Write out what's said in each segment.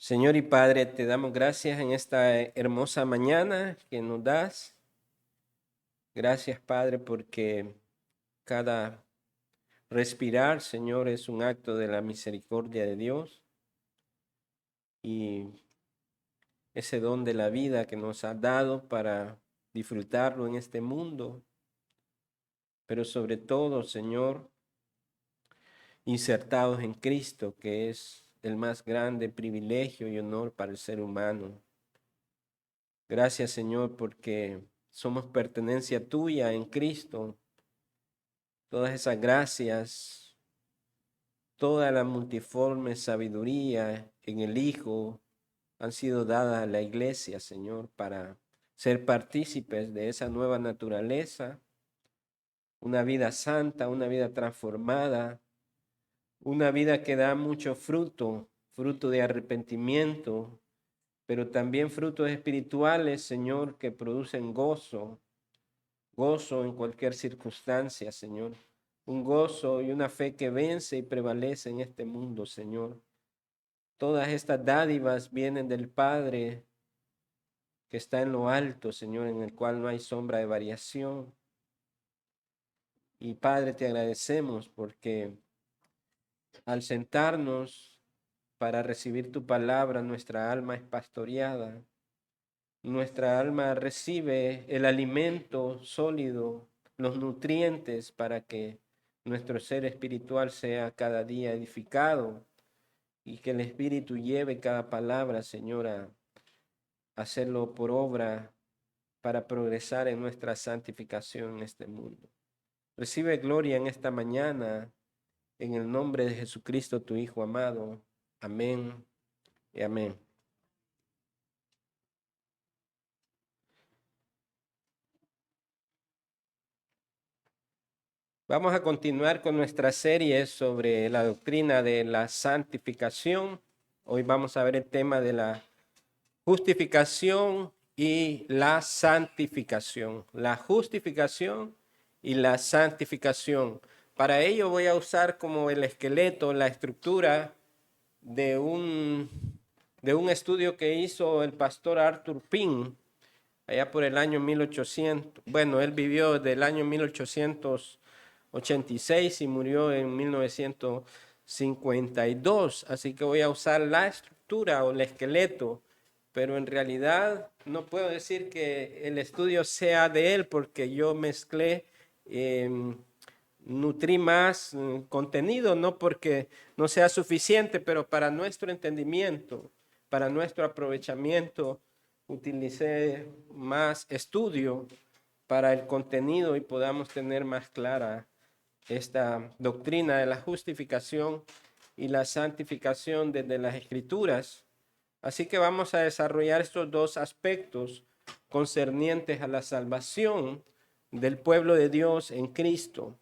Señor y Padre, te damos gracias en esta hermosa mañana que nos das. Gracias, Padre, porque cada respirar, Señor, es un acto de la misericordia de Dios y ese don de la vida que nos has dado para disfrutarlo en este mundo. Pero sobre todo, Señor, insertados en Cristo, que es el más grande privilegio y honor para el ser humano. Gracias, Señor, porque somos pertenencia tuya en Cristo. Todas esas gracias, toda la multiforme sabiduría en el Hijo han sido dadas a la iglesia, Señor, para ser partícipes de esa nueva naturaleza, una vida santa, una vida transformada, una vida que da mucho fruto, fruto de arrepentimiento, pero también frutos espirituales, Señor, que producen gozo en cualquier circunstancia, Señor. Un gozo y una fe que vence y prevalece en este mundo, Señor. Todas estas dádivas vienen del Padre que está en lo alto, Señor, en el cual no hay sombra de variación. Y Padre, te agradecemos porque al sentarnos para recibir tu palabra, nuestra alma es pastoreada. Nuestra alma recibe el alimento sólido, los nutrientes para que nuestro ser espiritual sea cada día edificado y que el Espíritu lleve cada palabra, Señor, a hacerlo por obra para progresar en nuestra santificación en este mundo. Recibe gloria en esta mañana, en el nombre de Jesucristo, tu Hijo amado. Amén y amén. Vamos a continuar con nuestra serie sobre la doctrina de la santificación. Hoy vamos a ver el tema de la justificación y la santificación. La justificación y la santificación. Para ello voy a usar como el esqueleto, la estructura de un estudio que hizo el pastor Arthur Pink allá por el año 1800. Bueno, él vivió del año 1886 y murió en 1952. Así que voy a usar la estructura o el esqueleto, pero en realidad no puedo decir que el estudio sea de él porque yo mezclé, nutrí más contenido, no porque no sea suficiente, pero para nuestro entendimiento, para nuestro aprovechamiento, utilicé más estudio para el contenido y podamos tener más clara esta doctrina de la justificación y la santificación desde las Escrituras. Así que vamos a desarrollar estos dos aspectos concernientes a la salvación del pueblo de Dios en Cristo.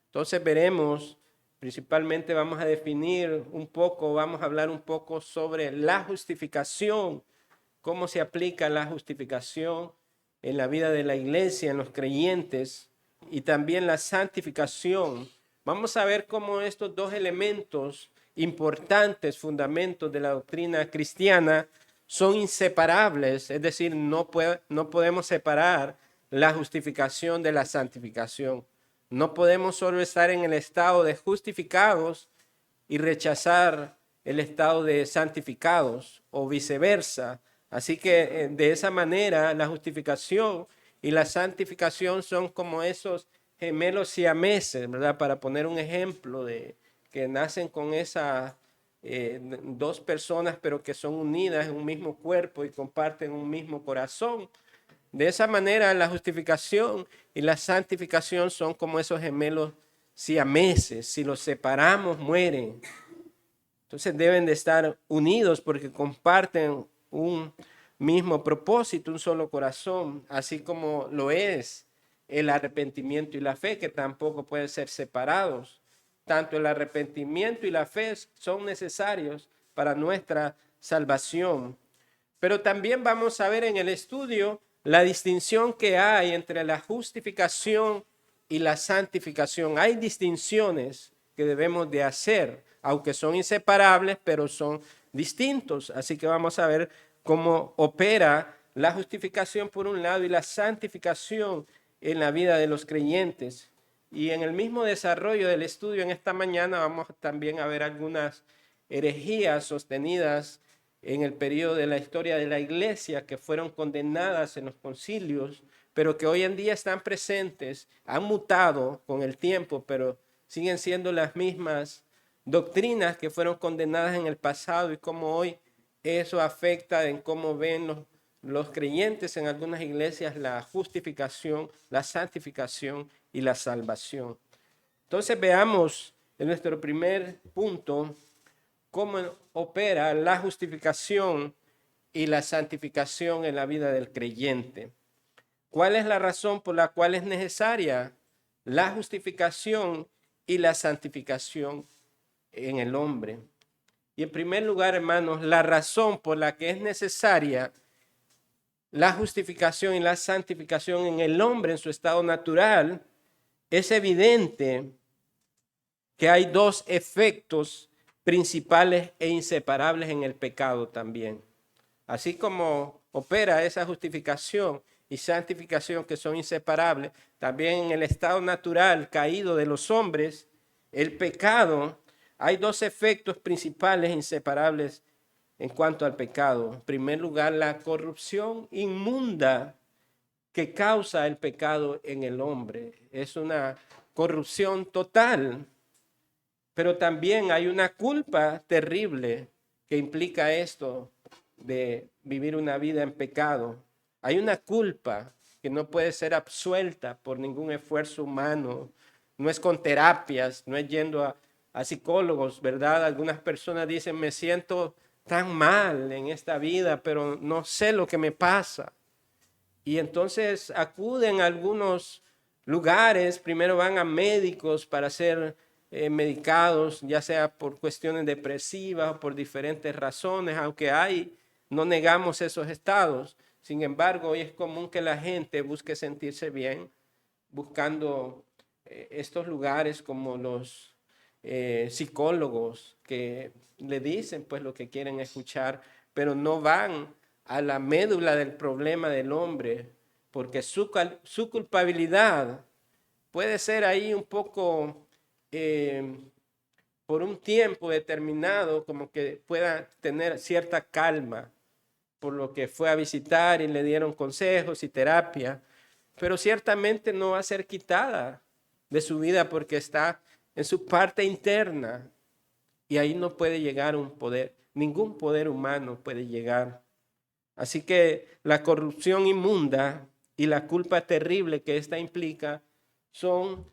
Entonces veremos, principalmente vamos a definir un poco, vamos a hablar un poco sobre la justificación, cómo se aplica la justificación en la vida de la iglesia, en los creyentes, y también la santificación. Vamos a ver cómo estos dos elementos importantes, fundamentos de la doctrina cristiana, son inseparables, es decir, no podemos separar la justificación de la santificación. No podemos solo estar en el estado de justificados y rechazar el estado de santificados o viceversa. Así que de esa manera la justificación y la santificación son como esos gemelos siameses, ¿verdad? Para poner un ejemplo de que nacen con esas dos personas, pero que son unidas en un mismo cuerpo y comparten un mismo corazón. De esa manera la justificación y la santificación son como esos gemelos siameses. Si los separamos, mueren. Entonces deben de estar unidos porque comparten un mismo propósito, un solo corazón, así como lo es el arrepentimiento y la fe, que tampoco pueden ser separados. Tanto el arrepentimiento y la fe son necesarios para nuestra salvación. Pero también vamos a ver en el estudio la distinción que hay entre la justificación y la santificación. Hay distinciones que debemos de hacer. aunque son inseparables, pero son distintos. Así que vamos a ver cómo opera la justificación por un lado y la santificación en la vida de los creyentes. Y en el mismo desarrollo del estudio en esta mañana vamos también a ver algunas herejías sostenidas en el periodo de la historia de la iglesia que fueron condenadas en los concilios, pero que hoy en día están presentes, han mutado con el tiempo, pero siguen siendo las mismas doctrinas que fueron condenadas en el pasado y cómo hoy eso afecta en cómo ven los creyentes en algunas iglesias la justificación, la santificación y la salvación. Entonces veamos en nuestro primer punto cómo opera la justificación y la santificación en la vida del creyente. ¿Cuál es la razón por la cual es necesaria la justificación y la santificación en el hombre? Y en primer lugar, hermanos, la razón por la que es necesaria la justificación y la santificación en el hombre en su estado natural, es evidente que hay dos efectos principales e inseparables en el pecado también. Así como opera esa justificación y santificación que son inseparables, también en el estado natural caído de los hombres, el pecado, hay dos efectos principales e inseparables en cuanto al pecado. En primer lugar, la corrupción inmunda que causa el pecado en el hombre. Es una corrupción total, pero también hay una culpa terrible que implica esto de vivir una vida en pecado. Hay una culpa que no puede ser absuelta por ningún esfuerzo humano. No es con terapias, no es yendo a psicólogos, ¿verdad? Algunas personas dicen, me siento tan mal en esta vida, pero no sé lo que me pasa. Y entonces acuden a algunos lugares, primero van a médicos para ser medicados, ya sea por cuestiones depresivas o por diferentes razones, aunque no negamos esos estados. Sin embargo, hoy es común que la gente busque sentirse bien, buscando estos lugares como los psicólogos que le dicen pues lo que quieren escuchar, pero no van a la médula del problema del hombre, porque su culpabilidad puede ser ahí un poco por un tiempo determinado, como que pueda tener cierta calma por lo que fue a visitar y le dieron consejos y terapia, pero ciertamente no va a ser quitada de su vida porque está en su parte interna y ahí no puede llegar un poder, ningún poder humano puede llegar. Así que la corrupción inmunda y la culpa terrible que esta implica son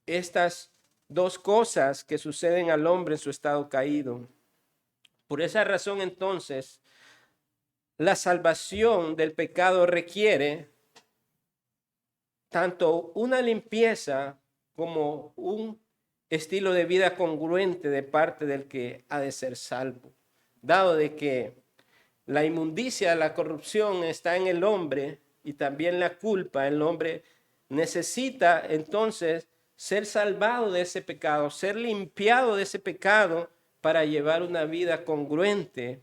estas dos cosas que suceden al hombre en su estado caído. Por esa razón, entonces, la salvación del pecado requiere tanto una limpieza como un estilo de vida congruente de parte del que ha de ser salvo. Dado de que la inmundicia, la corrupción está en el hombre y también la culpa, el hombre necesita entonces ser salvado de ese pecado, ser limpiado de ese pecado para llevar una vida congruente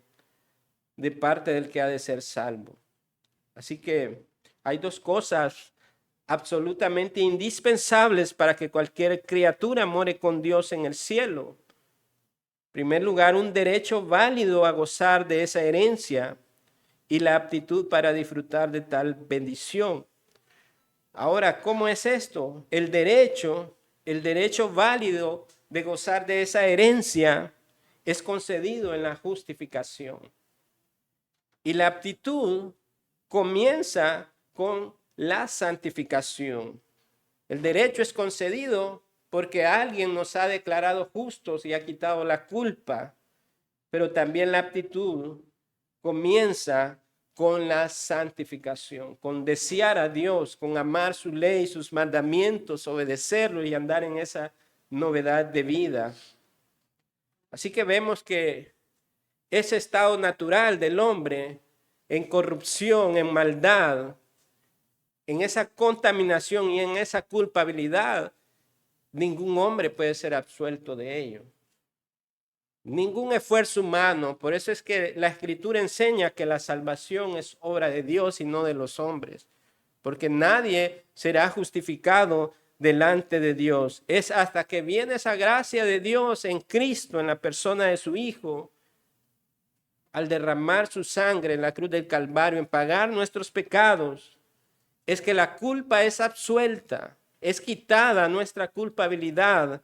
de parte del que ha de ser salvo. Así que hay dos cosas absolutamente indispensables para que cualquier criatura more con Dios en el cielo. En primer lugar, un derecho válido a gozar de esa herencia y la aptitud para disfrutar de tal bendición. Ahora, ¿cómo es esto? El derecho válido de gozar de esa herencia es concedido en la justificación. Y la aptitud comienza con la santificación. El derecho es concedido porque alguien nos ha declarado justos y ha quitado la culpa, pero también la aptitud comienza con la santificación, con desear a Dios, con amar su ley, sus mandamientos, obedecerlo y andar en esa novedad de vida. Así que vemos que ese estado natural del hombre en corrupción, en maldad, en esa contaminación y en esa culpabilidad, ningún hombre puede ser absuelto de ello. ningún esfuerzo humano. Por eso es que la Escritura enseña que la salvación es obra de Dios y no de los hombres, porque nadie será justificado delante de Dios. Es hasta que viene esa gracia de Dios en Cristo, en la persona de su Hijo, al derramar su sangre en la cruz del Calvario, en pagar nuestros pecados, es que la culpa es absuelta, es quitada nuestra culpabilidad,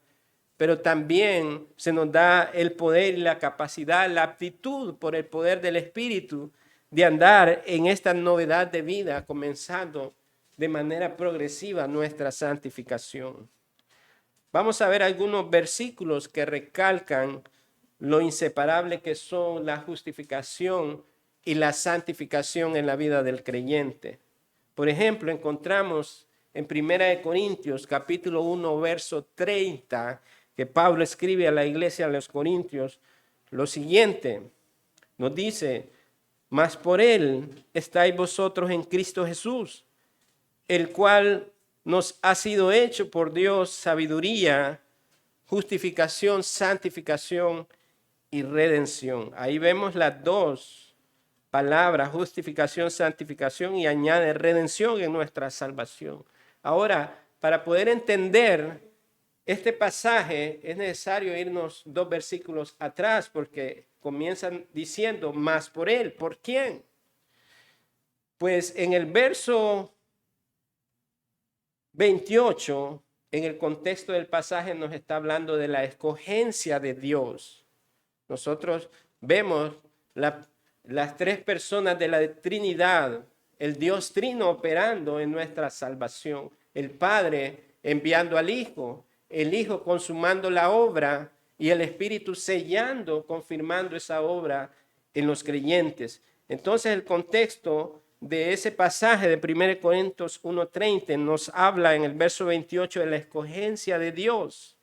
pero también se nos da el poder y la capacidad, la aptitud por el poder del Espíritu de andar en esta novedad de vida, comenzando de manera progresiva nuestra santificación. Vamos a ver algunos versículos que recalcan lo inseparable que son la justificación y la santificación en la vida del creyente. Por ejemplo, encontramos en 1 Corintios capítulo 1, verso 30, que Pablo escribe a la iglesia de los Corintios lo siguiente. Nos dice: mas por él estáis vosotros en Cristo Jesús, el cual nos ha sido hecho por Dios sabiduría, justificación, santificación y redención. Ahí vemos las dos palabras, justificación, santificación, y añade redención en nuestra salvación. Ahora, para poder entender este pasaje es necesario irnos 2 versículos atrás, porque comienzan diciendo: más por él. ¿Por quién? Pues en el verso 28, en el contexto del pasaje, nos está hablando de la escogencia de Dios. Nosotros vemos las tres personas de la Trinidad, el Dios Trino operando en nuestra salvación, el Padre enviando al Hijo, el Hijo consumando la obra y el Espíritu sellando, confirmando esa obra en los creyentes. Entonces el contexto de ese pasaje de 1 Corintios 1:30 nos habla en el verso 28 de la escogencia de Dios.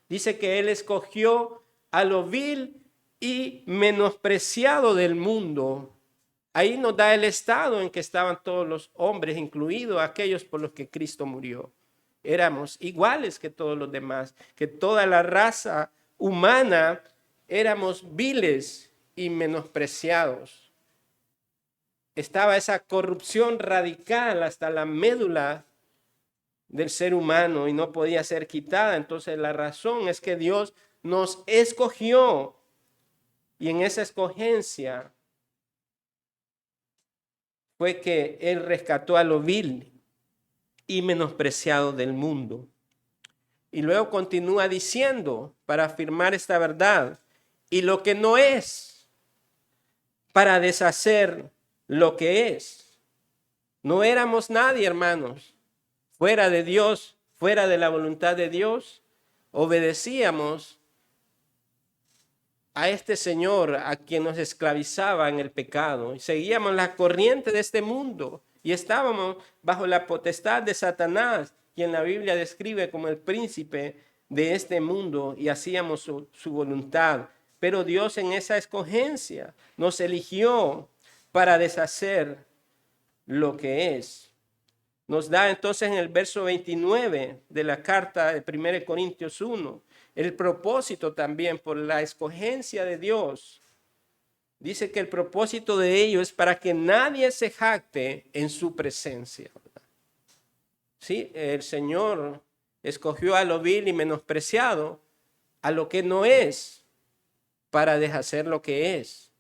Dice que Él escogió a lo vil y menospreciado del mundo. Ahí nos da el estado en que estaban todos los hombres, incluidos aquellos por los que Cristo murió. Éramos iguales que todos los demás, que toda la raza humana éramos viles y menospreciados. Estaba esa corrupción radical hasta la médula del ser humano y no podía ser quitada. Entonces la razón es que Dios nos escogió, y en esa escogencia fue que Él rescató a lo vil y menospreciado del mundo. Y luego continúa diciendo, para afirmar esta verdad: y lo que no es, para deshacer lo que es. No éramos nadie, hermanos, fuera de Dios, fuera de la voluntad de Dios. Obedecíamos a este Señor a quien nos esclavizaba en el pecado, y seguíamos la corriente de este mundo y estábamos bajo la potestad de Satanás, quien la Biblia describe como el príncipe de este mundo, y hacíamos su voluntad. Pero Dios, en esa escogencia, nos eligió para deshacer lo que es. Nos da entonces en el verso 29 de la carta de 1 Corintios 1 el propósito también por la escogencia de Dios. Dice que el propósito de ello es para que nadie se jacte en su presencia. Sí, el Señor escogió a lo vil y menospreciado, a lo que no es, para deshacer lo que es.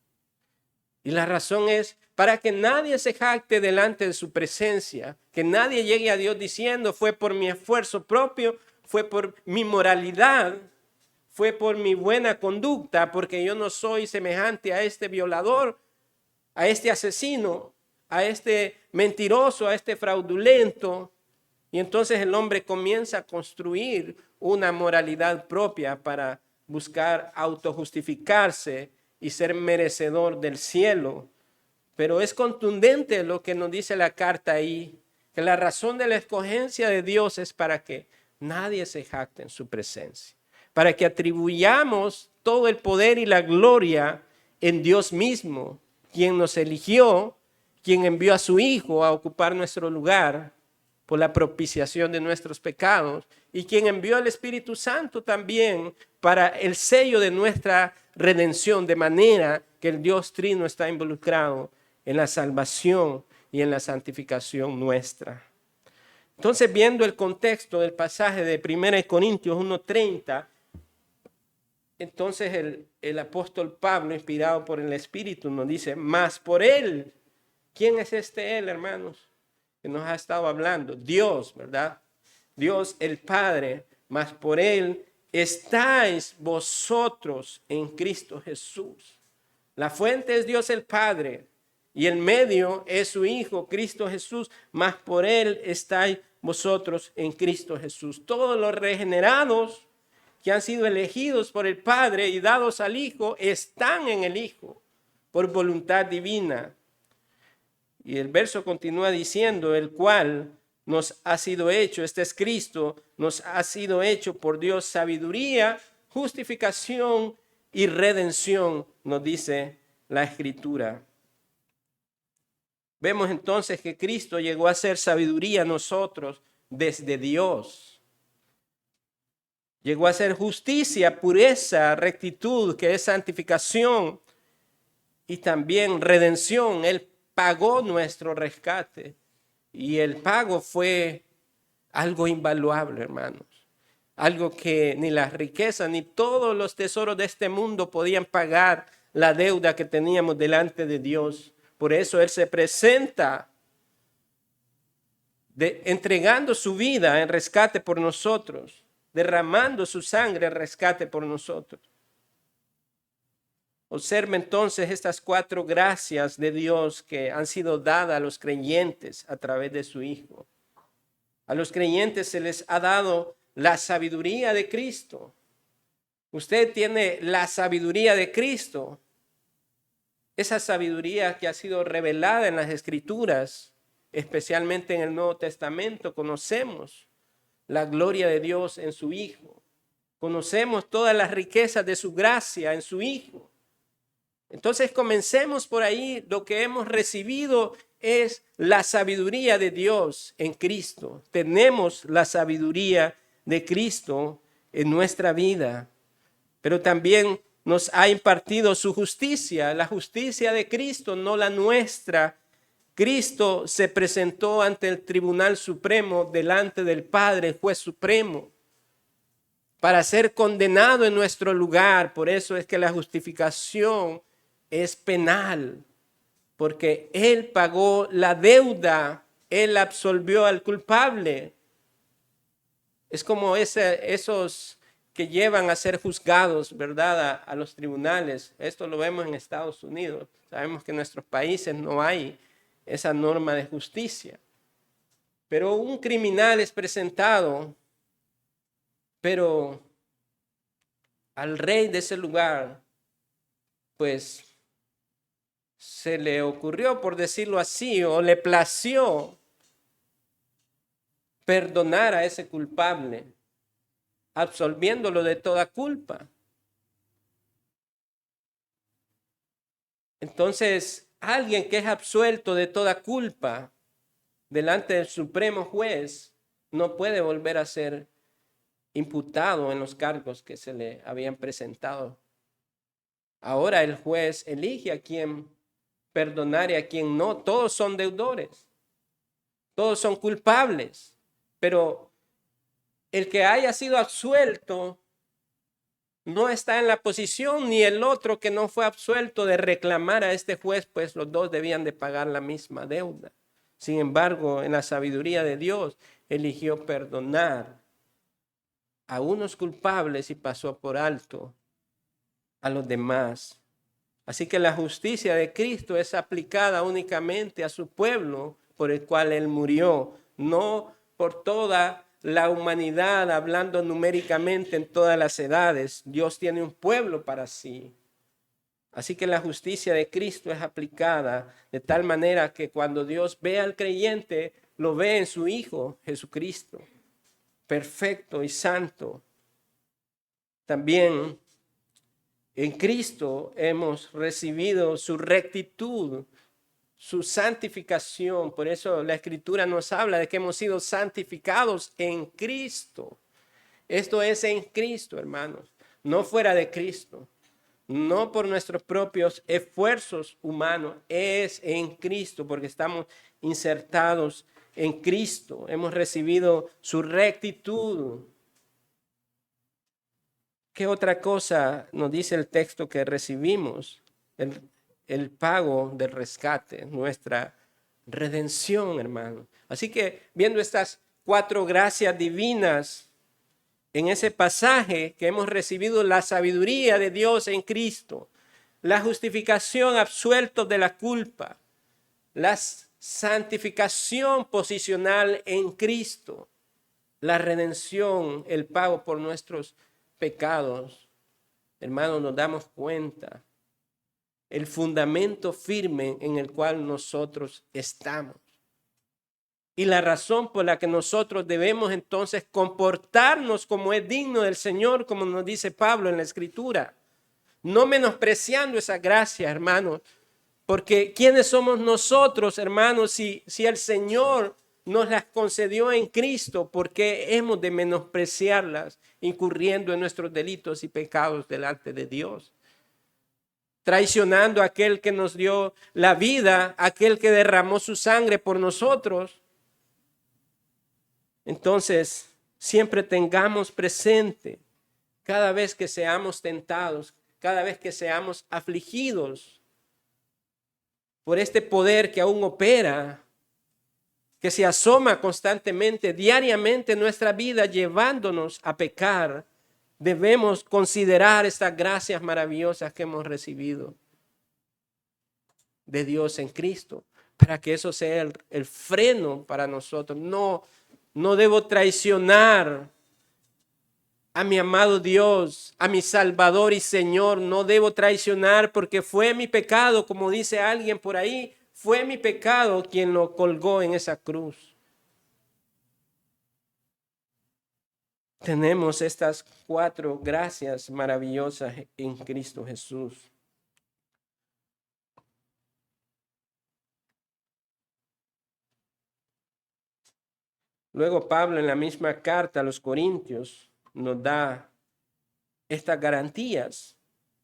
Y la razón es para que nadie se jacte delante de su presencia, que nadie llegue a Dios diciendo: fue por mi esfuerzo propio, fue por mi moralidad, fue por mi buena conducta, porque yo no soy semejante a este violador, a este asesino, a este mentiroso, a este fraudulento. Y entonces el hombre comienza a construir una moralidad propia para buscar autojustificarse y ser merecedor del cielo. Pero es contundente lo que nos dice la carta ahí, que la razón de la escogencia de Dios es para que nadie se jacte en su presencia, para que atribuyamos todo el poder y la gloria en Dios mismo, quien nos eligió, quien envió a su Hijo a ocupar nuestro lugar, por la propiciación de nuestros pecados, y quien envió el Espíritu Santo también para el sello de nuestra redención, de manera que el Dios Trino está involucrado en la salvación y en la santificación nuestra. Entonces, viendo el contexto del pasaje de 1 Corintios 1:30, entonces el apóstol Pablo, inspirado por el Espíritu, nos dice, mas por él. ¿Quién es este él, hermanos? Que nos ha estado hablando. Dios, ¿verdad? Dios el Padre, mas por él estáis vosotros en Cristo Jesús. La fuente es Dios el Padre y el medio es su Hijo, Cristo Jesús, mas por él estáis vosotros en Cristo Jesús. Todos los regenerados que han sido elegidos por el Padre y dados al Hijo están en el Hijo por voluntad divina. Y el verso continúa diciendo, el cual nos ha sido hecho, este es Cristo, nos ha sido hecho por Dios sabiduría, justificación y redención, nos dice la Escritura. Vemos entonces que Cristo llegó a ser sabiduría a nosotros desde Dios. Llegó a ser justicia, pureza, rectitud, que es santificación, y también redención. Él pagó nuestro rescate y el pago fue algo invaluable, hermanos. Algo que ni las riquezas ni todos los tesoros de este mundo podían pagar la deuda que teníamos delante de Dios. Por eso Él se presenta entregando su vida en rescate por nosotros, derramando su sangre en rescate por nosotros. Observe entonces estas 4 gracias de Dios que han sido dadas a los creyentes a través de su Hijo. A los creyentes se les ha dado la sabiduría de Cristo. Usted tiene la sabiduría de Cristo. Esa sabiduría que ha sido revelada en las Escrituras, especialmente en el Nuevo Testamento, conocemos la gloria de Dios en su Hijo. Conocemos todas las riquezas de su gracia en su Hijo. Entonces comencemos por ahí. Lo que hemos recibido es la sabiduría de Dios en Cristo. Tenemos la sabiduría de Cristo en nuestra vida, pero también nos ha impartido su justicia, la justicia de Cristo, no la nuestra. Cristo se presentó ante el Tribunal Supremo, delante del Padre, el Juez Supremo, para ser condenado en nuestro lugar. Por eso es que la justificación es penal, porque Él pagó la deuda, Él absolvió al culpable. Es como esos que llevan a ser juzgados, ¿verdad?, a los tribunales. Esto lo vemos en Estados Unidos. Sabemos que en nuestros países no hay esa norma de justicia. Pero un criminal es presentado, pero al rey de ese lugar, pues se le ocurrió, por decirlo así, o le plació perdonar a ese culpable, absolviéndolo de toda culpa. Entonces, alguien que es absuelto de toda culpa delante del Supremo Juez no puede volver a ser imputado en los cargos que se le habían presentado. Ahora el juez elige a quien perdonar y a quien no. Todos son deudores, todos son culpables, pero el que haya sido absuelto no está en la posición, ni el otro que no fue absuelto, de reclamar a este juez, pues los dos debían de pagar la misma deuda. Sin embargo, en la sabiduría de Dios, eligió perdonar a unos culpables y pasó por alto a los demás. Así que la justicia de Cristo es aplicada únicamente a su pueblo por el cual Él murió, no por toda la humanidad, hablando numéricamente en todas las edades. Dios tiene un pueblo para sí. Así que la justicia de Cristo es aplicada de tal manera que cuando Dios ve al creyente, lo ve en su Hijo Jesucristo, perfecto y santo. También en Cristo hemos recibido su rectitud su santificación. Por eso la Escritura nos habla de que hemos sido santificados en Cristo. Esto es en Cristo, hermanos, no fuera de Cristo, no por nuestros propios esfuerzos humanos, es en Cristo, porque estamos insertados en Cristo, hemos recibido su rectitud. ¿Qué otra cosa nos dice el texto que recibimos? El pago del rescate, nuestra redención, hermano. Así que viendo estas 4 gracias divinas, en ese pasaje que hemos recibido la sabiduría de Dios en Cristo, la justificación absuelto de la culpa, la santificación posicional en Cristo, la redención, el pago por nuestros pecados. Hermanos, nos damos cuenta el fundamento firme en el cual nosotros estamos. Y la razón por la que nosotros debemos entonces comportarnos como es digno del Señor, como nos dice Pablo en la Escritura. No menospreciando esa gracia, hermanos. Porque ¿quiénes somos nosotros, hermanos, si el Señor nos las concedió en Cristo? ¿Por qué hemos de menospreciarlas, incurriendo en nuestros delitos y pecados delante de Dios? Traicionando a aquel que nos dio la vida, aquel que derramó su sangre por nosotros. Entonces, siempre tengamos presente, cada vez que seamos tentados, cada vez que seamos afligidos por este poder que aún opera, que se asoma constantemente, diariamente en nuestra vida, llevándonos a pecar, debemos considerar estas gracias maravillosas que hemos recibido de Dios en Cristo, para que eso sea el freno para nosotros. No debo traicionar a mi amado Dios, a mi Salvador y Señor. No debo traicionar porque fue mi pecado, como dice alguien por ahí, fue mi pecado quien lo colgó en esa cruz. Tenemos estas 4 gracias maravillosas en Cristo Jesús. Luego Pablo en la misma carta a los Corintios nos da estas garantías.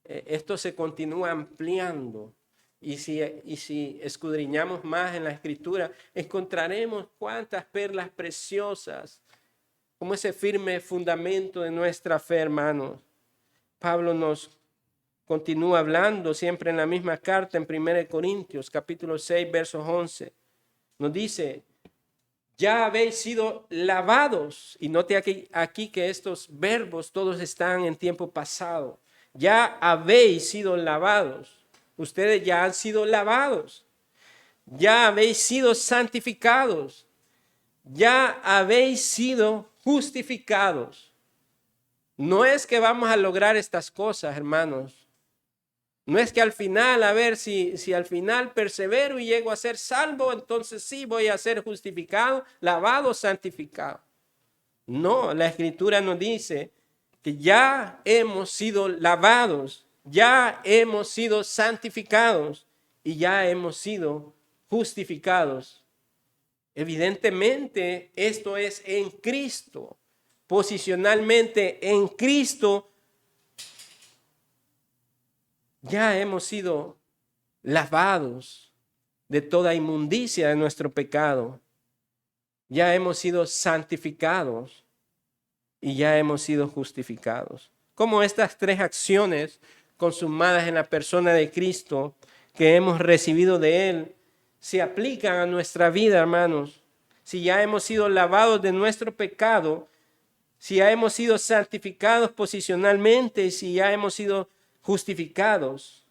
Esto se continúa ampliando y si escudriñamos más en la Escritura, encontraremos cuántas perlas preciosas, como ese firme fundamento de nuestra fe, hermanos. Pablo nos continúa hablando siempre en la misma carta en 1 Corintios, capítulo 6, versos 11. Nos dice: ya habéis sido lavados. Y note aquí que estos verbos todos están en tiempo pasado. Ya habéis sido lavados. Ustedes ya han sido lavados. Ya habéis sido santificados. Ya habéis sido justificados. No es que vamos a lograr estas cosas, hermanos. No es que al final, a ver si al final persevero y llego a ser salvo, entonces sí voy a ser justificado, lavado, santificado. No, la Escritura nos dice que ya hemos sido lavados, ya hemos sido santificados y ya hemos sido justificados. Evidentemente, esto es en Cristo, posicionalmente en Cristo. Ya hemos sido lavados de toda inmundicia de nuestro pecado. Ya hemos sido santificados y ya hemos sido justificados. Como estas 3 acciones consumadas en la persona de Cristo que hemos recibido de Él se aplican a nuestra vida, hermanos. Si ya hemos sido lavados de nuestro pecado, si ya hemos sido santificados posicionalmente, si ya hemos sido justificados,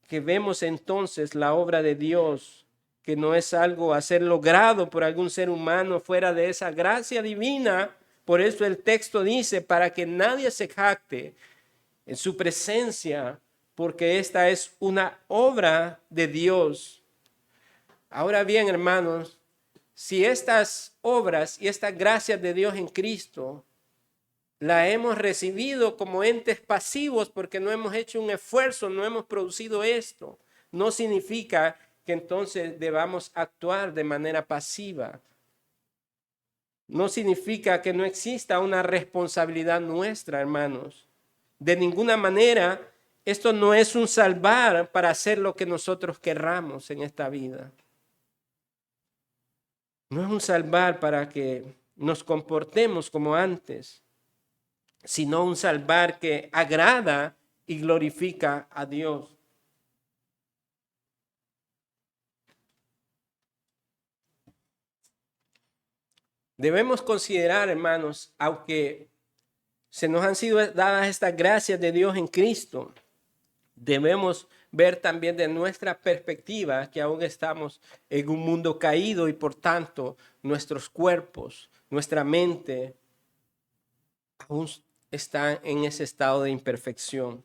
que vemos entonces la obra de Dios, que no es algo a ser logrado por algún ser humano fuera de esa gracia divina. Por eso el texto dice: para que nadie se jacte en su presencia, porque esta es una obra de Dios. Ahora bien, hermanos, si estas obras y estas gracias de Dios en Cristo la hemos recibido como entes pasivos porque no hemos hecho un esfuerzo, no hemos producido esto, no significa que entonces debamos actuar de manera pasiva. No significa que no exista una responsabilidad nuestra, hermanos. De ninguna manera, esto no es un salvar para hacer lo que nosotros querramos en esta vida. No es un salvar para que nos comportemos como antes, sino un salvar que agrada y glorifica a Dios. Debemos considerar, hermanos, aunque se nos han sido dadas estas gracias de Dios en Cristo, debemos ver también de nuestra perspectiva que aún estamos en un mundo caído y por tanto nuestros cuerpos, nuestra mente aún están en ese estado de imperfección.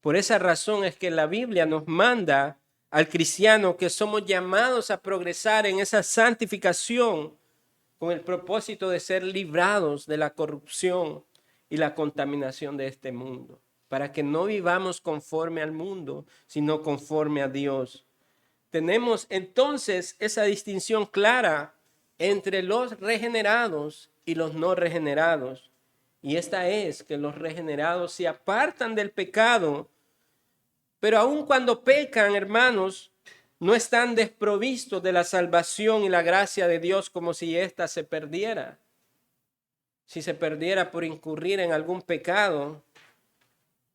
Por esa razón es que la Biblia nos manda al cristiano que somos llamados a progresar en esa santificación con el propósito de ser librados de la corrupción y la contaminación de este mundo, para que no vivamos conforme al mundo, sino conforme a Dios. Tenemos entonces esa distinción clara entre los regenerados y los no regenerados. Y esta es que los regenerados se apartan del pecado, pero aun cuando pecan, hermanos, no están desprovistos de la salvación y la gracia de Dios como si ésta se perdiera. Si se perdiera por incurrir en algún pecado,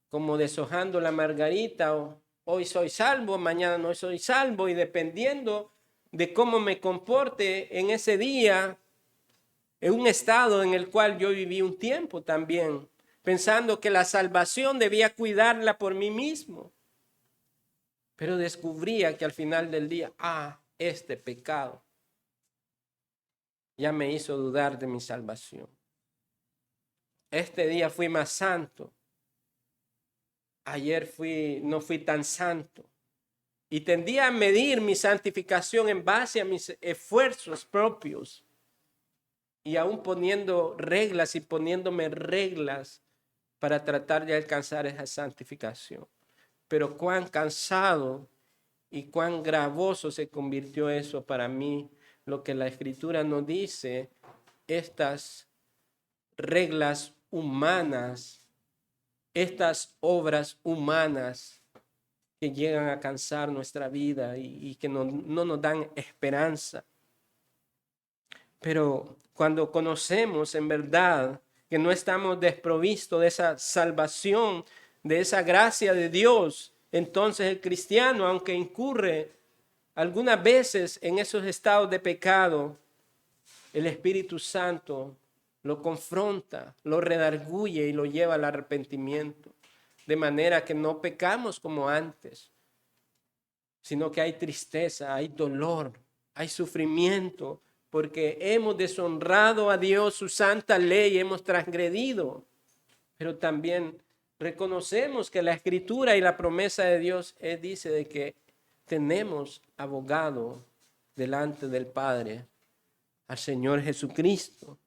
como deshojando la margarita, o hoy soy salvo, mañana no soy salvo, y dependiendo de cómo me comporte en ese día, en un estado en el cual yo viví un tiempo también, pensando que la salvación debía cuidarla por mí mismo. Pero descubría que al final del día, este pecado ya me hizo dudar de mi salvación. Este día fui más santo. Ayer no fui tan santo. Y tendía a medir mi santificación en base a mis esfuerzos propios. Y aún poniendo reglas y poniéndome reglas para tratar de alcanzar esa santificación. Pero cuán cansado y cuán gravoso se convirtió eso para mí. Lo que la Escritura nos dice, estas reglas humanas, estas obras humanas que llegan a cansar nuestra vida y que no nos dan esperanza. Pero cuando conocemos en verdad que no estamos desprovistos de esa salvación, de esa gracia de Dios, entonces el cristiano, aunque incurre algunas veces en esos estados de pecado, el Espíritu Santo lo confronta, lo redarguye y lo lleva al arrepentimiento. De manera que no pecamos como antes, sino que hay tristeza, hay dolor, hay sufrimiento, porque hemos deshonrado a Dios, su santa ley, hemos transgredido. Pero también reconocemos que la Escritura y la promesa de Dios dice de que tenemos abogado delante del Padre, al Señor Jesucristo.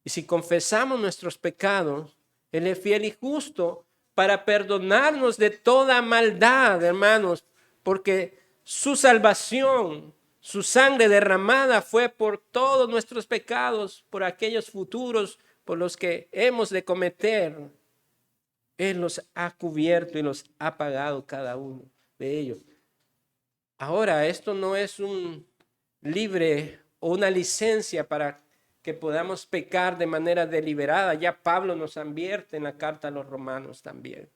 Y si confesamos nuestros pecados, Él es fiel y justo para perdonarnos de toda maldad, hermanos, porque su salvación, su sangre derramada fue por todos nuestros pecados, por aquellos futuros por los que hemos de cometer. Él los ha cubierto y los ha pagado cada uno de ellos. Ahora, esto no es un libre o una licencia para que podamos pecar de manera deliberada. Ya Pablo nos advierte en la carta a los romanos también.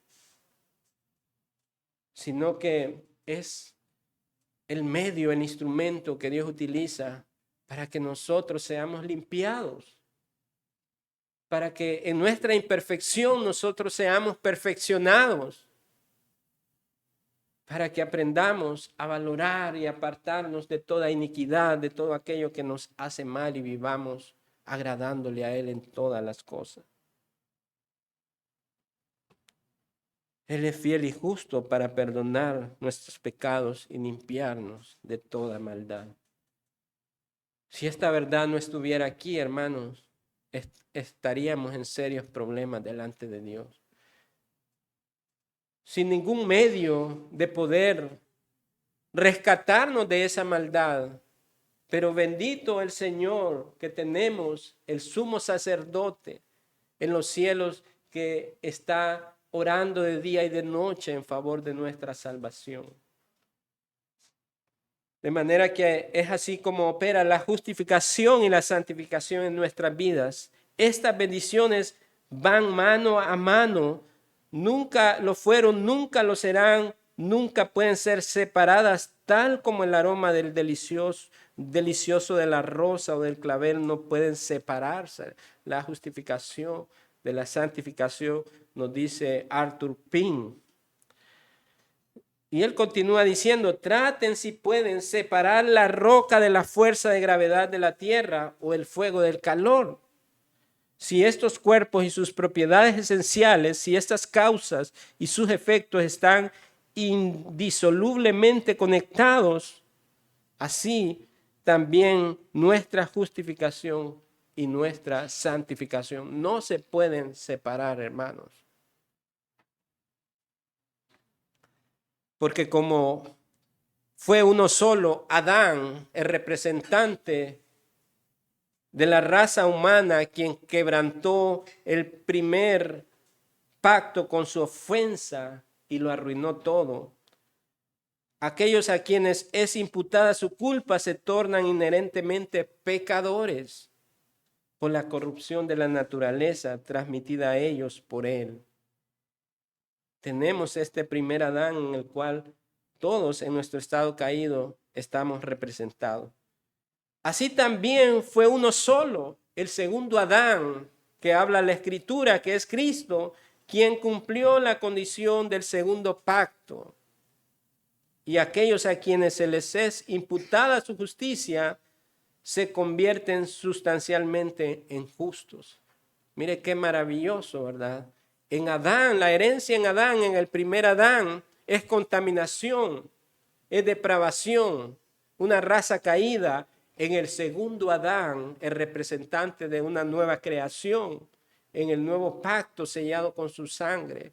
Sino que es el medio, el instrumento que Dios utiliza para que nosotros seamos limpiados. Para que en nuestra imperfección nosotros seamos perfeccionados. Para que aprendamos a valorar y apartarnos de toda iniquidad, de todo aquello que nos hace mal y vivamos agradándole a Él en todas las cosas. Él es fiel y justo para perdonar nuestros pecados y limpiarnos de toda maldad. Si esta verdad no estuviera aquí, hermanos, estaríamos en serios problemas delante de Dios. Sin ningún medio de poder rescatarnos de esa maldad. Pero bendito el Señor que tenemos, el sumo sacerdote en los cielos, que está orando de día y de noche en favor de nuestra salvación. De manera que es así como opera la justificación y la santificación en nuestras vidas. Estas bendiciones van mano a mano, nunca lo fueron, nunca lo serán, nunca pueden ser separadas, tal como el aroma del delicioso de la rosa o del clavel no pueden separarse. La justificación de la santificación, nos dice Arthur Pink. Y él continúa diciendo, traten si pueden separar la roca de la fuerza de gravedad de la tierra o el fuego del calor. Si estos cuerpos y sus propiedades esenciales, si estas causas y sus efectos están indisolublemente conectados, así también nuestra justificación y nuestra santificación no se pueden separar, hermanos. Porque como fue uno solo, Adán, el representante de la raza humana, quien quebrantó el primer pacto con su ofensa y lo arruinó todo. Aquellos a quienes es imputada su culpa se tornan inherentemente pecadores por la corrupción de la naturaleza transmitida a ellos por él. Tenemos este primer Adán en el cual todos en nuestro estado caído estamos representados. Así también fue uno solo, el segundo Adán, que habla la Escritura, que es Cristo, quien cumplió la condición del segundo pacto. Y aquellos a quienes se les es imputada su justicia se convierten sustancialmente en justos. Mire qué maravilloso, ¿verdad? En Adán, la herencia en Adán, en el primer Adán, es contaminación, es depravación, una raza caída. En el segundo Adán, el representante de una nueva creación, en el nuevo pacto sellado con su sangre,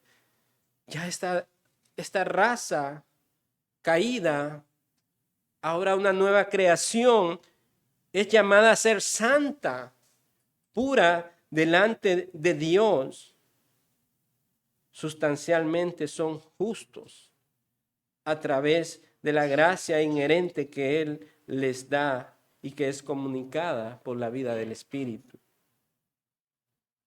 ya esta raza caída, ahora una nueva creación, es llamada a ser santa, pura delante de Dios. Sustancialmente son justos a través de la gracia inherente que Él les da y que es comunicada por la vida del Espíritu.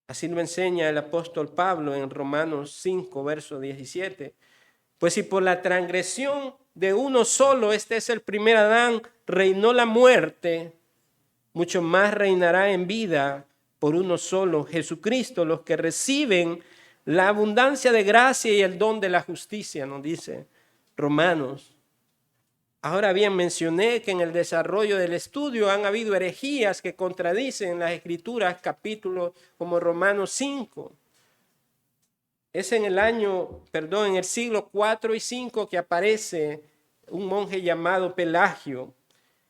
Así lo enseña el apóstol Pablo en Romanos 5, verso 17. Pues si por la transgresión de uno solo, este es el primer Adán, reinó la muerte, mucho más reinará en vida por uno solo, Jesucristo, los que reciben la abundancia de gracia y el don de la justicia, nos dice Romanos. Ahora bien, mencioné que en el desarrollo del estudio han habido herejías que contradicen las Escrituras, capítulos como Romanos 5. Es en el siglo IV y V que aparece un monje llamado Pelagio.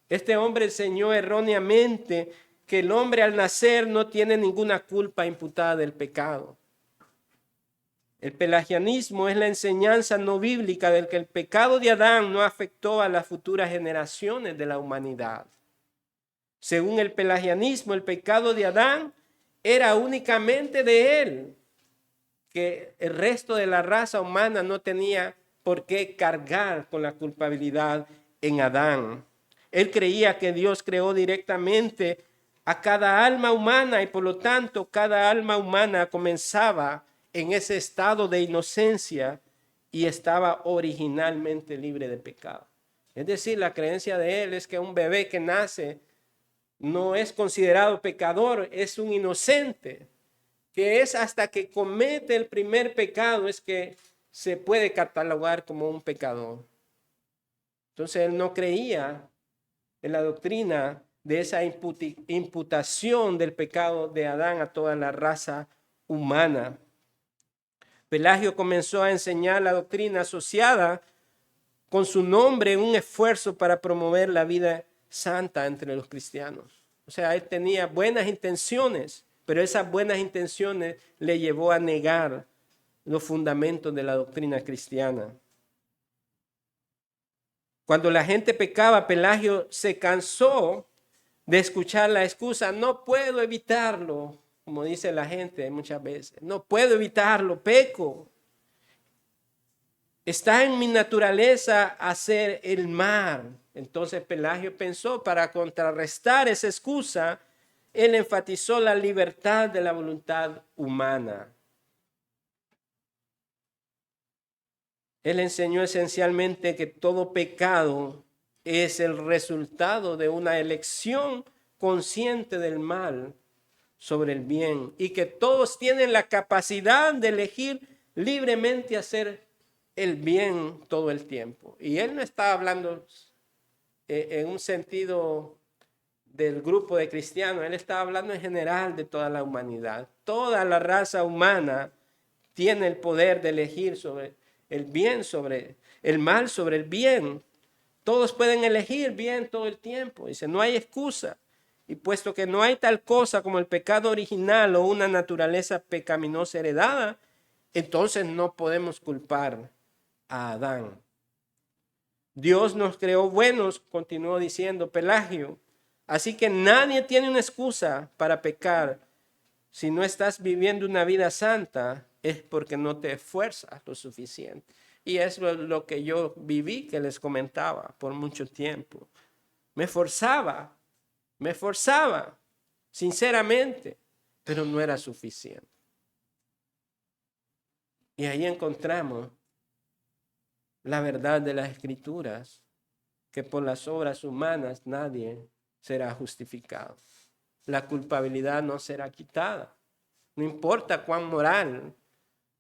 Este hombre enseñó erróneamente que el hombre al nacer no tiene ninguna culpa imputada del pecado. El pelagianismo es la enseñanza no bíblica del que el pecado de Adán no afectó a las futuras generaciones de la humanidad. Según el pelagianismo, el pecado de Adán era únicamente de él, que el resto de la raza humana no tenía por qué cargar con la culpabilidad en Adán. Él creía que Dios creó directamente a cada alma humana y por lo tanto cada alma humana comenzaba en ese estado de inocencia y estaba originalmente libre de pecado. Es decir, la creencia de él es que un bebé que nace no es considerado pecador, es un inocente, que es hasta que comete el primer pecado es que se puede catalogar como un pecador. Entonces él no creía en la doctrina de esa imputación del pecado de Adán a toda la raza humana. Pelagio comenzó a enseñar la doctrina asociada con su nombre en un esfuerzo para promover la vida santa entre los cristianos. O sea, él tenía buenas intenciones, pero esas buenas intenciones le llevó a negar los fundamentos de la doctrina cristiana. Cuando la gente pecaba, Pelagio se cansó de escuchar la excusa, no puedo evitarlo, como dice la gente muchas veces, no puedo evitarlo, peco. Está en mi naturaleza hacer el mal. Entonces Pelagio pensó, para contrarrestar esa excusa, él enfatizó la libertad de la voluntad humana. Él enseñó esencialmente que todo pecado es el resultado de una elección consciente del mal sobre el bien y que todos tienen la capacidad de elegir libremente hacer el bien todo el tiempo. Y él no está hablando en un sentido del grupo de cristianos, él está hablando en general de toda la humanidad. Toda la raza humana tiene el poder de elegir sobre el bien, sobre el mal, sobre el bien. Todos pueden elegir bien todo el tiempo. Dice, no hay excusa. Y puesto que no hay tal cosa como el pecado original o una naturaleza pecaminosa heredada, entonces no podemos culpar a Adán. Dios nos creó buenos, continuó diciendo Pelagio. Así que nadie tiene una excusa para pecar. Si no estás viviendo una vida santa, es porque no te esfuerzas lo suficiente. Y es lo que yo viví, que les comentaba por mucho tiempo. Me esforzaba, sinceramente, pero no era suficiente. Y ahí encontramos la verdad de las Escrituras, que por las obras humanas nadie será justificado. La culpabilidad no será quitada. No importa cuán moral,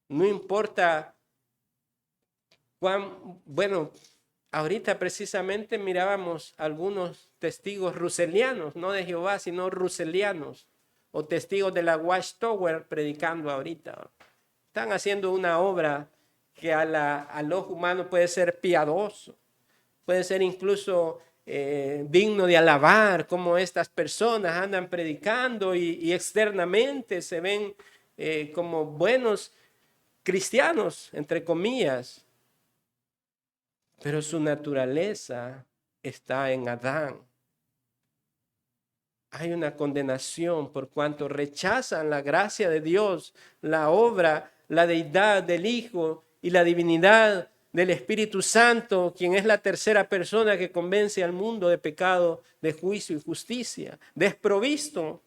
no importa cuán, bueno, ahorita precisamente mirábamos algunos testigos ruselianos, no de Jehová, sino ruselianos, o testigos de la Watchtower predicando ahorita. Están haciendo una obra que al ojo humano puede ser piadoso, puede ser incluso digno de alabar, como estas personas andan predicando y externamente se ven como buenos cristianos, entre comillas, pero su naturaleza está en Adán. Hay una condenación por cuanto rechazan la gracia de Dios, la obra, la deidad del Hijo y la divinidad del Espíritu Santo, quien es la tercera persona que convence al mundo de pecado, de juicio y justicia. Desprovisto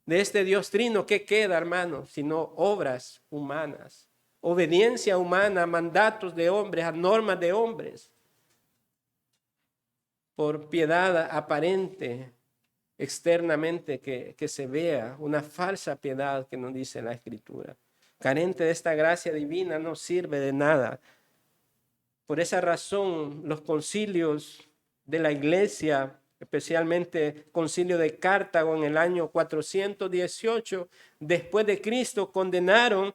de este Dios trino, ¿qué queda, hermanos? Sino obras humanas, obediencia humana a mandatos de hombres, a normas de hombres, por piedad aparente, externamente que se vea, una falsa piedad que nos dice la Escritura. Carente de esta gracia divina no sirve de nada. Por esa razón, los concilios de la iglesia, especialmente concilio de Cartago en el año 418 después de Cristo, condenaron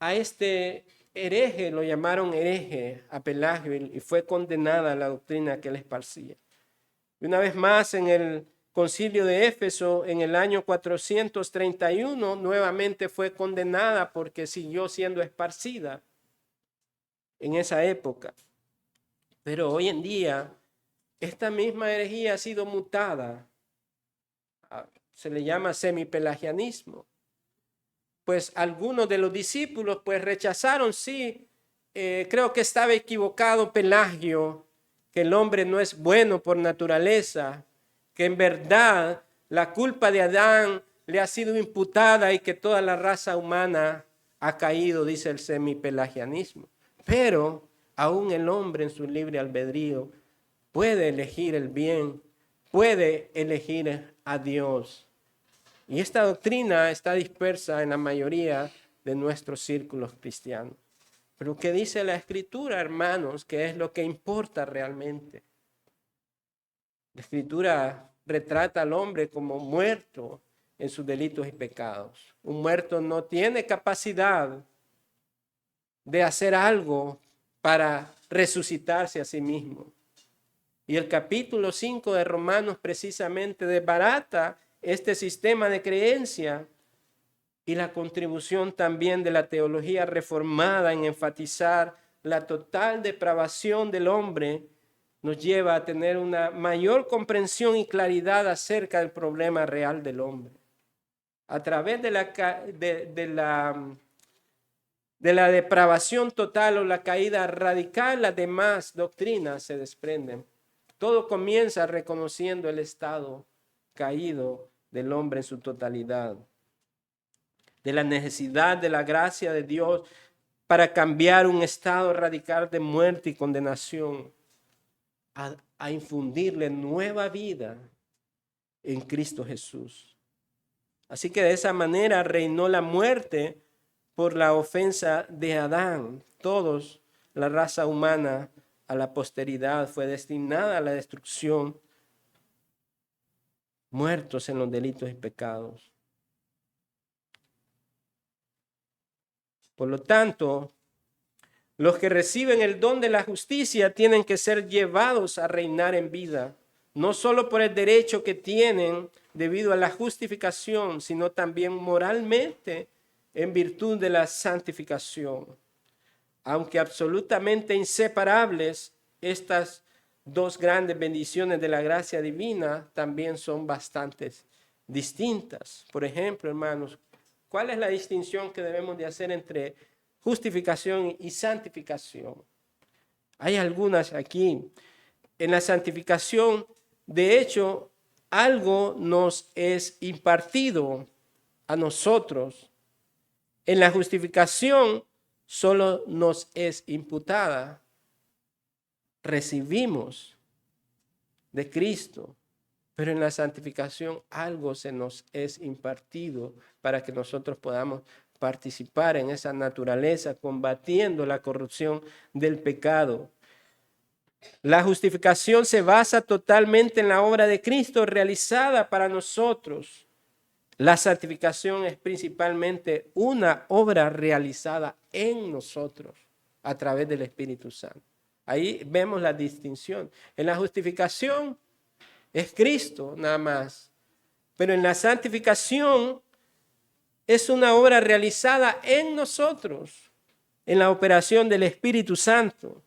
a este hereje, lo llamaron hereje a Pelagio, y fue condenada la doctrina que él esparcía. Y una vez más, en el concilio de Éfeso, en el año 431, nuevamente fue condenada porque siguió siendo esparcida en esa época. Pero hoy en día, esta misma herejía ha sido mutada. Se le llama semipelagianismo. Pues algunos de los discípulos pues rechazaron, sí, creo que estaba equivocado Pelagio, que el hombre no es bueno por naturaleza, que en verdad la culpa de Adán le ha sido imputada y que toda la raza humana ha caído, dice el semipelagianismo. Pero aún el hombre en su libre albedrío puede elegir el bien, puede elegir a Dios. Y esta doctrina está dispersa en la mayoría de nuestros círculos cristianos. Pero ¿qué dice la Escritura, hermanos? ¿Qué es lo que importa realmente? La Escritura retrata al hombre como muerto en sus delitos y pecados. Un muerto no tiene capacidad de hacer algo para resucitarse a sí mismo. Y el capítulo 5 de Romanos precisamente desbarata este sistema de creencia y la contribución también de la teología reformada en enfatizar la total depravación del hombre nos lleva a tener una mayor comprensión y claridad acerca del problema real del hombre. A través de la depravación total o la caída radical, las demás doctrinas se desprenden. Todo comienza reconociendo el estado caído del hombre en su totalidad, de la necesidad de la gracia de Dios para cambiar un estado radical de muerte y condenación, a infundirle nueva vida en Cristo Jesús. Así que de esa manera reinó la muerte por la ofensa de Adán. Todos, la raza humana, a la posteridad fue destinada a la destrucción, muertos en los delitos y pecados. Por lo tanto, los que reciben el don de la justicia tienen que ser llevados a reinar en vida, no solo por el derecho que tienen debido a la justificación, sino también moralmente en virtud de la santificación. Aunque absolutamente inseparables, estas dos grandes bendiciones de la gracia divina también son bastante distintas. Por ejemplo, hermanos, ¿cuál es la distinción que debemos de hacer entre justificación y santificación? Hay algunas aquí. En la santificación, de hecho, algo nos es impartido a nosotros. En la justificación, solo nos es imputada. Recibimos de Cristo, pero en la santificación algo se nos es impartido para que nosotros podamos participar en esa naturaleza, combatiendo la corrupción del pecado. La justificación se basa totalmente en la obra de Cristo realizada para nosotros. La santificación es principalmente una obra realizada en nosotros a través del Espíritu Santo. Ahí vemos la distinción. En la justificación es Cristo nada más, pero en la santificación es una obra realizada en nosotros, en la operación del Espíritu Santo.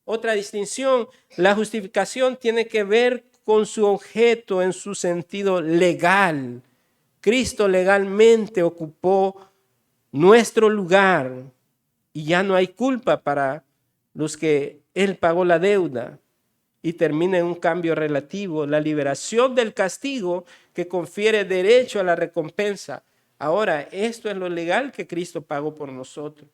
Otra distinción, la justificación tiene que ver con su objeto en su sentido legal. Cristo legalmente ocupó nuestro lugar y ya no hay culpa para los que Él pagó la deuda, y termina en un cambio relativo, la liberación del castigo que confiere derecho a la recompensa. Ahora, esto es lo legal que Cristo pagó por nosotros.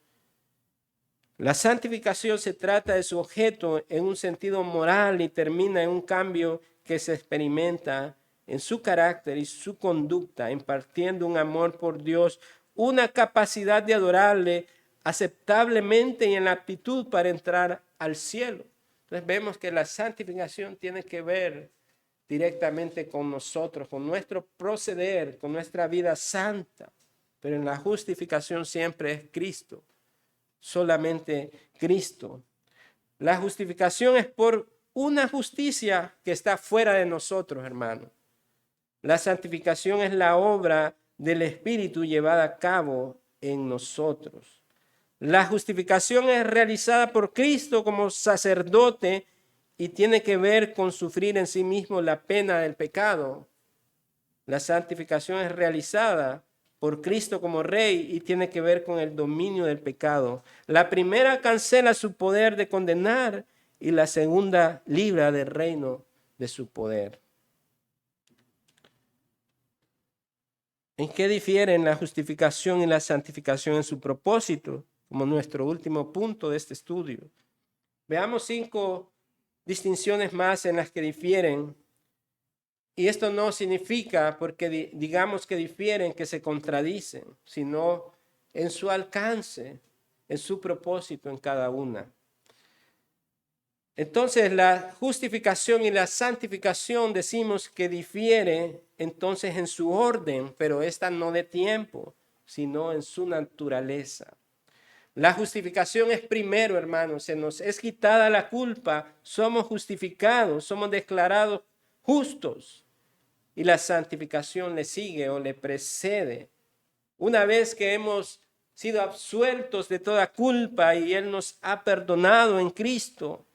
La santificación se trata de su objeto en un sentido moral y termina en un cambio que se experimenta en su carácter y su conducta, impartiendo un amor por Dios, una capacidad de adorarle aceptablemente y en la aptitud para entrar al cielo. Entonces vemos que la santificación tiene que ver directamente con nosotros, con nuestro proceder, con nuestra vida santa. Pero en la justificación siempre es Cristo, solamente Cristo. La justificación es por una justicia que está fuera de nosotros, hermano. La santificación es la obra del Espíritu llevada a cabo en nosotros. La justificación es realizada por Cristo como sacerdote y tiene que ver con sufrir en sí mismo la pena del pecado. La santificación es realizada por Cristo como Rey y tiene que ver con el dominio del pecado. La primera cancela su poder de condenar y la segunda libra del reino de su poder. ¿En qué difieren la justificación y la santificación en su propósito? Como nuestro último punto de este estudio. Veamos 5 distinciones más en las que difieren. Y esto no significa, porque digamos que difieren, que se contradicen, sino en su alcance, en su propósito en cada una. Entonces, la justificación y la santificación decimos que difiere entonces en su orden, pero esta no de tiempo, sino en su naturaleza. La justificación es primero, hermanos, se nos es quitada la culpa, somos justificados, somos declarados justos. Y la santificación le sigue o le precede. Una vez que hemos sido absueltos de toda culpa y Él nos ha perdonado en Cristo.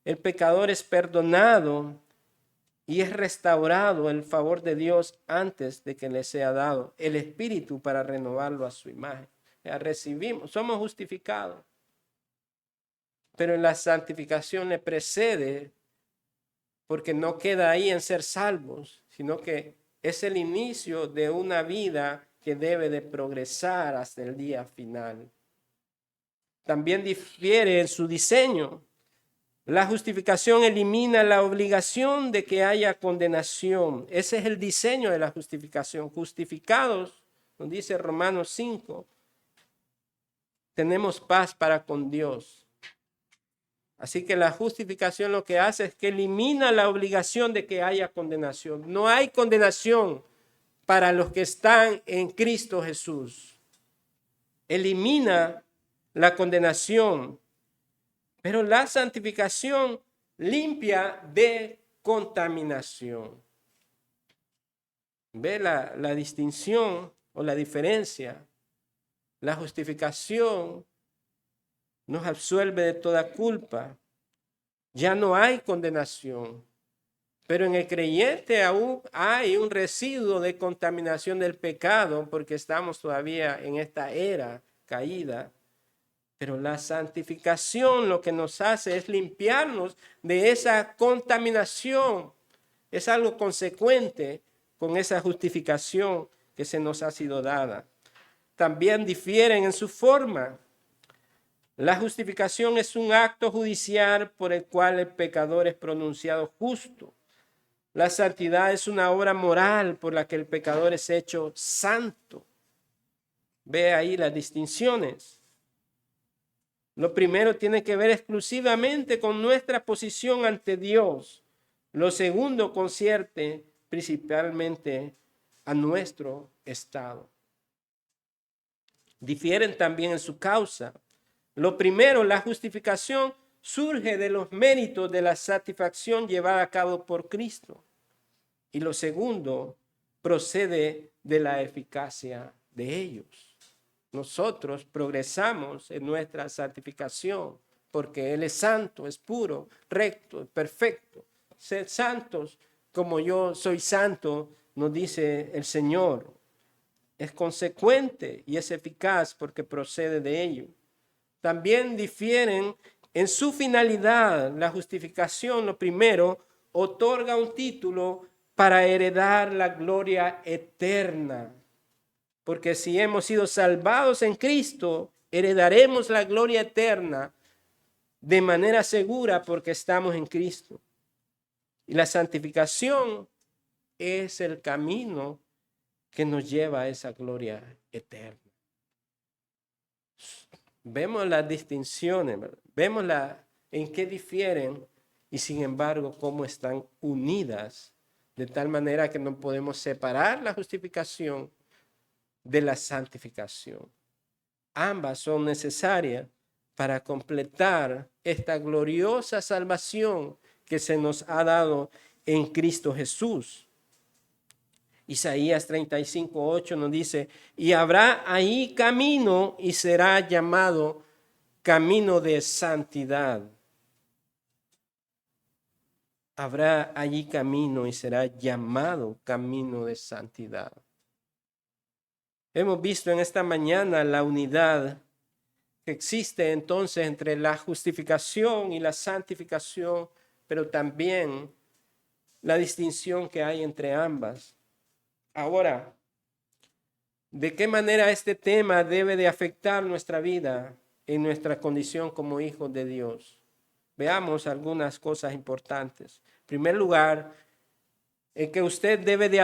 El pecador es perdonado y es restaurado el favor de Dios antes de que le sea dado el Espíritu para renovarlo a su imagen. Ya recibimos, somos justificados. Pero en la santificación le precede, porque no queda ahí en ser salvos, sino que es el inicio de una vida que debe de progresar hasta el día final. También difiere en su diseño. La justificación elimina la obligación de que haya condenación. Ese es el diseño de la justificación. Justificados, nos dice Romanos 5, tenemos paz para con Dios. Así que la justificación lo que hace es que elimina la obligación de que haya condenación. No hay condenación para los que están en Cristo Jesús. Elimina la condenación. Pero la santificación limpia de contaminación. ¿Ve la distinción o la diferencia? La justificación nos absuelve de toda culpa. Ya no hay condenación. Pero en el creyente aún hay un residuo de contaminación del pecado porque estamos todavía en esta era caída. Pero la santificación lo que nos hace es limpiarnos de esa contaminación. Es algo consecuente con esa justificación que se nos ha sido dada. También difieren en su forma. La justificación es un acto judicial por el cual el pecador es pronunciado justo. La santidad es una obra moral por la que el pecador es hecho santo. Ve ahí las distinciones. Lo primero tiene que ver exclusivamente con nuestra posición ante Dios. Lo segundo concierne principalmente a nuestro estado. Difieren también en su causa. Lo primero, la justificación surge de los méritos de la satisfacción llevada a cabo por Cristo. Y lo segundo, procede de la eficacia de ellos. Nosotros progresamos en nuestra santificación porque Él es santo, es puro, recto, perfecto. Sed santos como yo soy santo, nos dice el Señor. Es consecuente y es eficaz porque procede de ello. También difieren en su finalidad. La justificación, lo primero, otorga un título para heredar la gloria eterna. Porque si hemos sido salvados en Cristo, heredaremos la gloria eterna de manera segura porque estamos en Cristo. Y la santificación es el camino que nos lleva a esa gloria eterna. Vemos las distinciones, ¿verdad? Vemos en qué difieren y sin embargo cómo están unidas, de tal manera que no podemos separar la justificación de la santificación. Ambas son necesarias para completar esta gloriosa salvación que se nos ha dado en Cristo Jesús. Isaías 35:8 nos dice, y habrá ahí camino y será llamado camino de santidad. Habrá allí camino y será llamado camino de santidad. Hemos visto en esta mañana la unidad que existe entonces entre la justificación y la santificación, pero también la distinción que hay entre ambas. Ahora, ¿de qué manera este tema debe de afectar nuestra vida en nuestra condición como hijos de Dios? Veamos algunas cosas importantes. En primer lugar, en que usted debe de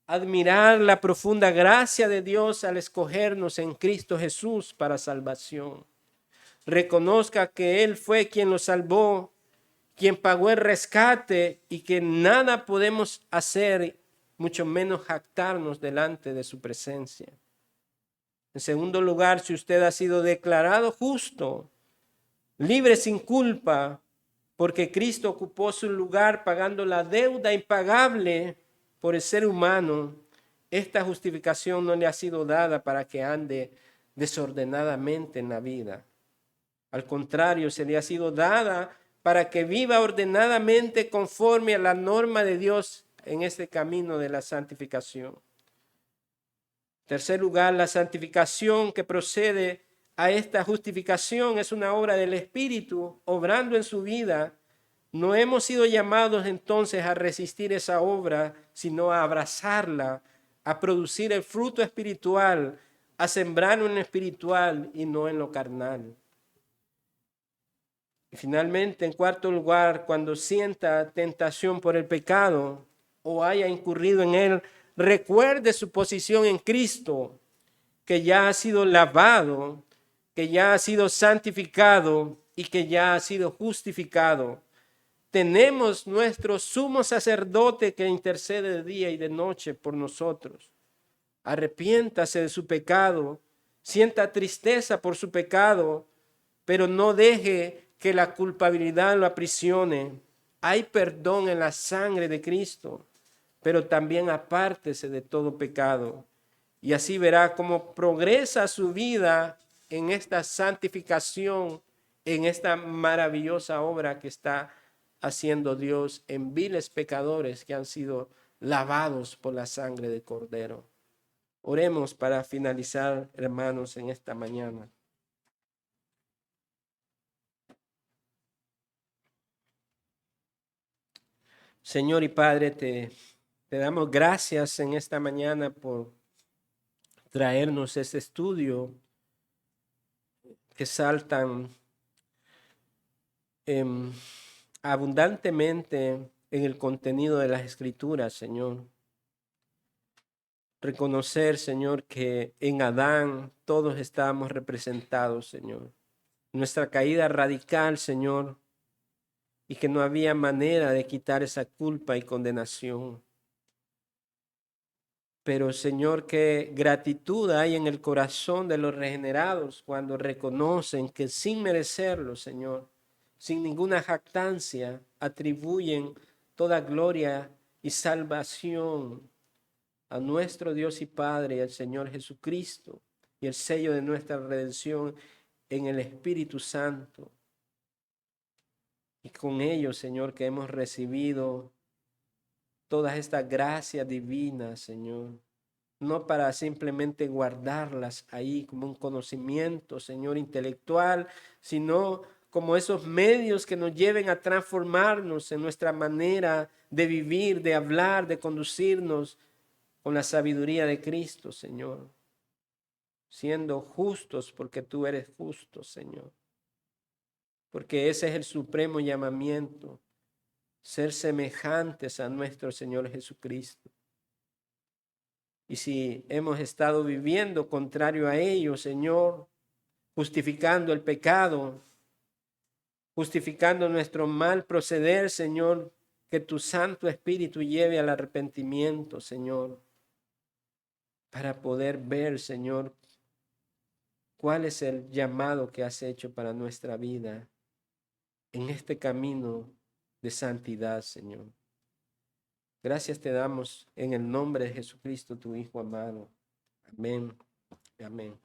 admirar la profunda gracia de Dios al escogernos en Cristo Jesús para salvación. Reconozca que Él fue quien lo salvó, quien pagó el rescate y que nada podemos hacer, mucho menos jactarnos delante de su presencia. En segundo lugar, si usted ha sido declarado justo, libre sin culpa, porque Cristo ocupó su lugar pagando la deuda impagable por el ser humano, esta justificación no le ha sido dada para que ande desordenadamente en la vida. Al contrario, se le ha sido dada para que viva ordenadamente conforme a la norma de Dios en este camino de la santificación. En tercer lugar, la santificación que procede a esta justificación es una obra del Espíritu obrando en su vida. No hemos sido llamados entonces a resistir esa obra, sino a abrazarla, a producir el fruto espiritual, a sembrar en lo espiritual y no en lo carnal. Y finalmente, en cuarto lugar, cuando sienta tentación por el pecado o haya incurrido en él, recuerde su posición en Cristo, que ya ha sido lavado, que ya ha sido santificado y que ya ha sido justificado. Tenemos nuestro sumo sacerdote que intercede de día y de noche por nosotros. Arrepiéntase de su pecado, sienta tristeza por su pecado, pero no deje que la culpabilidad lo aprisione. Hay perdón en la sangre de Cristo, pero también apártese de todo pecado. Y así verá cómo progresa su vida en esta santificación, en esta maravillosa obra que está haciendo Dios en viles pecadores que han sido lavados por la sangre del Cordero. Oremos para finalizar, hermanos, en esta mañana. Señor y Padre, te damos gracias en esta mañana por traernos este estudio que saltan abundantemente en el contenido de las Escrituras, Señor. Reconocer, Señor, que en Adán todos estábamos representados, Señor. Nuestra caída radical, Señor, y que no había manera de quitar esa culpa y condenación. Pero, Señor, qué gratitud hay en el corazón de los regenerados cuando reconocen que sin merecerlo, Señor, sin ninguna jactancia, atribuyen toda gloria y salvación a nuestro Dios y Padre, el Señor Jesucristo, y el sello de nuestra redención en el Espíritu Santo. Y con ello, Señor, que hemos recibido todas estas gracias divinas, Señor, no para simplemente guardarlas ahí como un conocimiento, Señor, intelectual, sino como esos medios que nos lleven a transformarnos en nuestra manera de vivir, de hablar, de conducirnos con la sabiduría de Cristo, Señor, siendo justos porque tú eres justo, Señor, porque ese es el supremo llamamiento, ser semejantes a nuestro Señor Jesucristo. Y si hemos estado viviendo contrario a ello, Señor, justificando el pecado, justificando nuestro mal proceder, Señor, que tu Santo Espíritu lleve al arrepentimiento, Señor, para poder ver, Señor, cuál es el llamado que has hecho para nuestra vida en este camino de santidad, Señor. Gracias te damos en el nombre de Jesucristo, tu Hijo amado. Amén. Amén.